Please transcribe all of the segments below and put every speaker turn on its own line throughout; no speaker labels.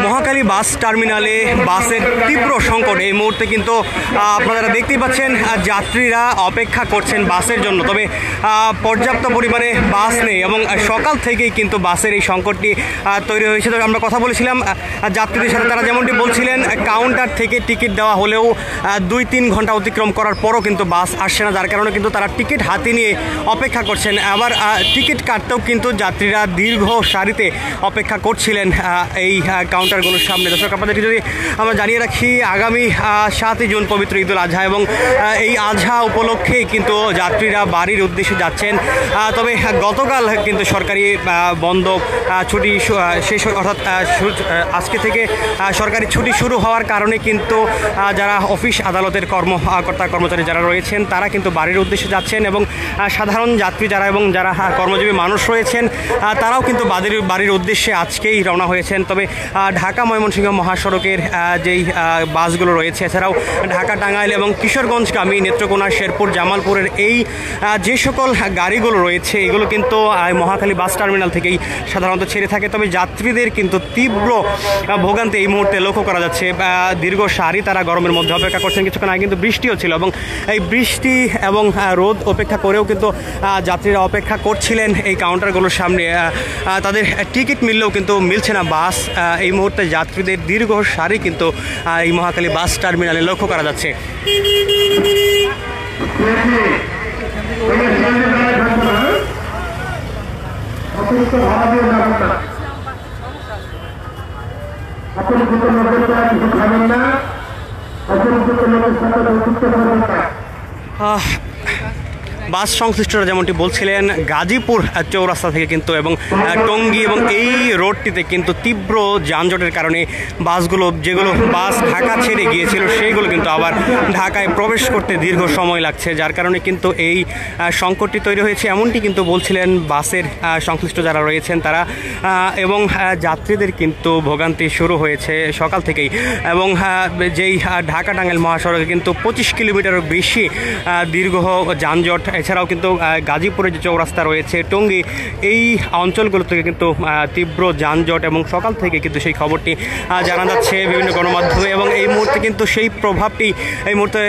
মহাখালী বাস টার্মিনালে বাসের তীব্র সংকট। এই মুহূর্তে কিন্তু আপনারা দেখতেই পাচ্ছেন যাত্রীরা অপেক্ষা করছেন বাসের জন্য, তবে পর্যাপ্ত পরিমাণে বাস নেই এবং সকাল থেকেই কিন্তু বাসের এই সংকটটি তৈরি হয়েছে। তবে আমরা কথা বলেছিলাম যাত্রীদের সাথে, তারা যেমনটি বলছিলেন কাউন্টার থেকে টিকিট দেওয়া হলেও 2-3 ঘন্টা অতিক্রম করার পরও কিন্তু বাস আসছে না, যার কারণে কিন্তু তারা টিকিট হাতে নিয়ে অপেক্ষা করছেন। আবার টিকিট কাটতেও কিন্তু যাত্রীরা দীর্ঘ সারিতে অপেক্ষা করছিলেন এই কাউন্টারগুলোর সামনে। দর্শক, আপনাদেরকে যদি আমরা জানিয়ে রাখি, আগামী 7 জুন পবিত্র ঈদুল আজহা এবং এই আজহা উপলক্ষে কিন্তু যাত্রীরা বাড়ির উদ্দেশ্যে যাচ্ছেন। তবে গতকাল কিন্তু সরকারি বন্ধ ছুটি শেষ, অর্থাৎ আজকে থেকে সরকারি ছুটি শুরু হওয়ার কারণে কিন্তু যারা অফিস আদালতের কর্মকর্তা কর্মচারী যারা রয়েছেন তারা কিন্তু বাড়ির উদ্দেশ্যে যাচ্ছেন এবং সাধারণ যাত্রী যারা এবং যারা কর্মজীবী মানুষ রয়েছেন তারাও কিন্তু বাড়ির উদ্দেশ্যে আজকেই রওনা হয়েছেন। তবে ঢাকা ময়মনসিংহ মহাসড়কের যেই বাসগুলো রয়েছে, এছাড়াও ঢাকা টাঙ্গাইল এবং কিশোরগঞ্জগামী নেত্রকোনা শেরপুর জামালপুরের এই যে সকল গাড়িগুলো রয়েছে এগুলো কিন্তু মহাখালী বাস টার্মিনাল থেকেই সাধারণত ছেড়ে থাকে। তবে যাত্রীদের কিন্তু তীব্র ভোগান্তি এই মুহূর্তে লক্ষ্য করা যাচ্ছে। দীর্ঘ সারি তারা গরমের মধ্যে অপেক্ষা করছেন। কিছুক্ষণ আগে কিন্তু বৃষ্টিও ছিল এবং এই বৃষ্টি এবং রোদ উপেক্ষা করেও কিন্তু যাত্রীরা অপেক্ষা করছিলেন এই কাউন্টারগুলোর সামনে। তাদের টিকিট মিললেও কিন্তু মিলছে না বাস। এই মুহূর্তে যাত্রীদের দীর্ঘ সারি কিন্তু এই মহাখালী বাস টার্মিনালে লক্ষ্য করা যাচ্ছে। বাস সংশ্লিষ্টরা যেমনটি বলছিলেন, গাজীপুর চৌরাস্তা থেকে কিন্তু এবং টঙ্গী এবং এই রোডটিতে কিন্তু তীব্র যানজটের কারণে যেগুলো বাস ঢাকা ছেড়ে গিয়েছিল সেইগুলো কিন্তু আবার ঢাকায় প্রবেশ করতে দীর্ঘ সময় লাগছে, যার কারণে কিন্তু এই সংকটটি তৈরি হয়েছে এমনটি কিন্তু বলছিলেন বাসের সংশ্লিষ্ট যারা রয়েছেন তারা। এবং যাত্রীদের কিন্তু ভোগান্তি শুরু হয়েছে সকাল থেকেই এবং যেই ঢাকা টাঙ্গাইল মহাসড়কে কিন্তু 25 কিলোমিটারের বেশি দীর্ঘ যানজট। এছাড়াও কিন্তু গাজীপুরের যে চৌরাস্তা রয়েছে, টঙ্গী, এই অঞ্চলগুলো থেকে কিন্তু তীব্র যানজট এবং সকাল থেকে কিন্তু সেই খবরটি জানা যাচ্ছে বিভিন্ন গণমাধ্যমে এবং এই মুহূর্তে কিন্তু সেই প্রভাবটি এই মুহূর্তে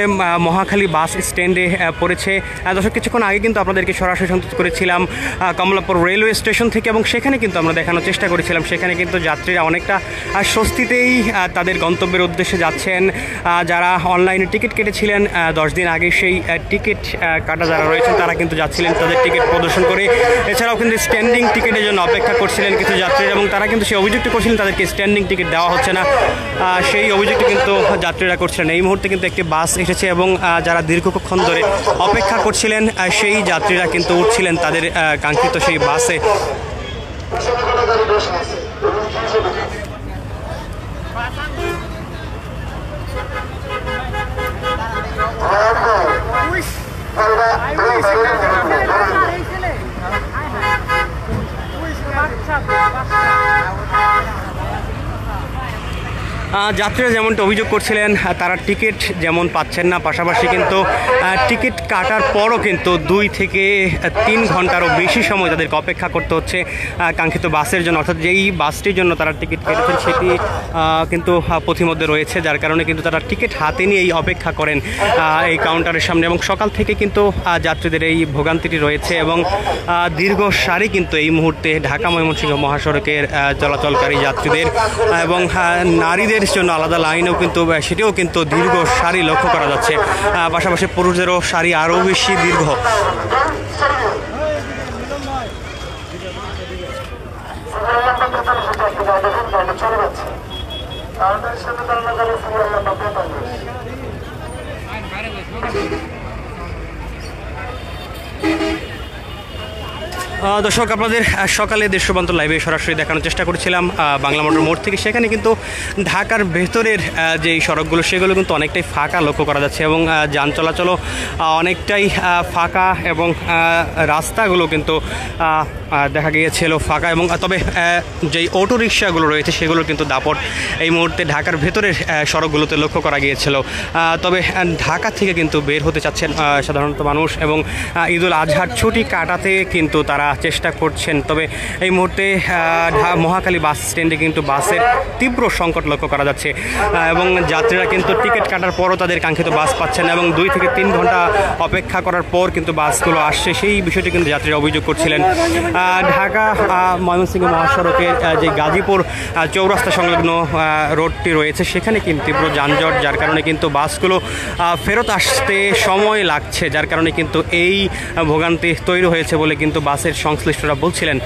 মহাখালী বাস স্ট্যান্ডে পড়েছে। দর্শক, কিছুক্ষণ আগে কিন্তু আপনাদেরকে সরাসরি সংযুক্ত করেছিলাম কমলাপুর রেলওয়ে স্টেশন থেকে এবং সেখানে কিন্তু আমরা দেখানোর চেষ্টা করেছিলাম সেখানে কিন্তু যাত্রীরা অনেকটা স্বস্তিতেই তাদের গন্তব্যের উদ্দেশ্যে যাচ্ছেন। যারা অনলাইনে টিকিট কেটেছিলেন 10 দিন আগে, সেই টিকিট কাটা যারা রয়েছেন তারা কিন্তু যাচ্ছিলেন তাদের টিকিট প্রদর্শন করে। এছাড়াও কিন্তু স্ট্যান্ডিং টিকিটের জন্য অপেক্ষা করছিলেন কিছু যাত্রীরা এবং তারা কিন্তু সেই অভিযোগটি করছিলেন তাদেরকে স্ট্যান্ডিং টিকিট দেওয়া হচ্ছে না, সেই অভিযোগটি কিন্তু যাত্রীরা করছিলেন। এই মুহূর্তে কিন্তু একটি বাস এসেছে এবং যারা দীর্ঘক্ষণ ধরে অপেক্ষা করছিলেন সেই যাত্রীরা কিন্তু উঠছিলেন তাদের কাঙ্ক্ষিত সেই বাসে। যাত্রীরা যেমনটা অভিযোগ করছিলেন তারা টিকিট যেমন পাচ্ছেন না, পাশাপাশি কিন্তু টিকিট কাটার পরও কিন্তু 2 থেকে 3 ঘন্টারও বেশি সময় তাদেরকে অপেক্ষা করতে হচ্ছে কাঙ্ক্ষিত বাসের জন্য, অর্থাৎ যেই বাসটির জন্য তারা টিকিট কেটেছেন সেটি কিন্তু পথিমধ্যে রয়েছে, যার কারণে কিন্তু তারা টিকিট হাতে নিয়ে এই অপেক্ষা করেন এই কাউন্টারের সামনে এবং সকাল থেকে কিন্তু যাত্রীদের এই ভোগান্তিটি রয়েছে এবং দীর্ঘ সারি কিন্তু এই মুহূর্তে ঢাকা ময়মনসিংহ মহাসড়কের চলাচলকারী যাত্রীদের এবং নারীদের জন্য আলাদা লাইনেও কিন্তু সেটিও কিন্তু দীর্ঘ সারি লক্ষ্য করা যাচ্ছে। পাশাপাশি পুরুষদেরও সারি আরও বেশি দীর্ঘ। দর্শক, আপনাদের সকালে দেশপ্রান্ত লাইভে সরাসরি দেখানোর চেষ্টা করেছিলাম বাংলা মোটর মোড় থেকে। সেখানে কিন্তু ঢাকার ভেতরের যেই সড়কগুলো সেগুলো কিন্তু অনেকটাই ফাঁকা লক্ষ্য করা যাচ্ছে এবং যান চলাচলও অনেকটাই ফাঁকা এবং রাস্তাগুলো কিন্তু দেখা গিয়েছিল ফাঁকা এবং তবে যেই অটো রিক্সাগুলো রয়েছে সেগুলো কিন্তু দাপট এই মুহূর্তে ঢাকার ভেতরের সড়কগুলোতে লক্ষ্য করা গিয়েছিল। তবে ঢাকা থেকে কিন্তু বের হতে চাচ্ছেন সাধারণত মানুষ এবং ঈদুল আজহার ছুটি কাটাতে কিন্তু তারা চেষ্টা করছেন। তবে এই মুহূর্তে মহাখালী বাস স্ট্যান্ডে কিন্তু বাসের তীব্র সংকট লক্ষ্য করা যাচ্ছে এবং যাত্রীরা কিন্তু টিকিট কাটার পরও তাদের কাঙ্ক্ষিত বাস পাচ্ছেন না এবং 2 থেকে 3 ঘন্টা অপেক্ষা করার পর কিন্তু বাসগুলো আসছে, সেই বিষয়টি কিন্তু যাত্রীরা অভিযোগ করছিলেন। ঢাকা ময়মনসিংহ মহাসড়কের যে গাজীপুর চৌরাস্তা সংলগ্ন রোডটি রয়েছে সেখানে কিন্তু তীব্র যানজট, যার কারণে কিন্তু বাসগুলো ফেরত আসতে সময় লাগছে, যার কারণে কিন্তু এই ভোগান্তি তৈরি হয়েছে বলে কিন্তু বাসের সংশ্লিষ্টরা বলছিলেন।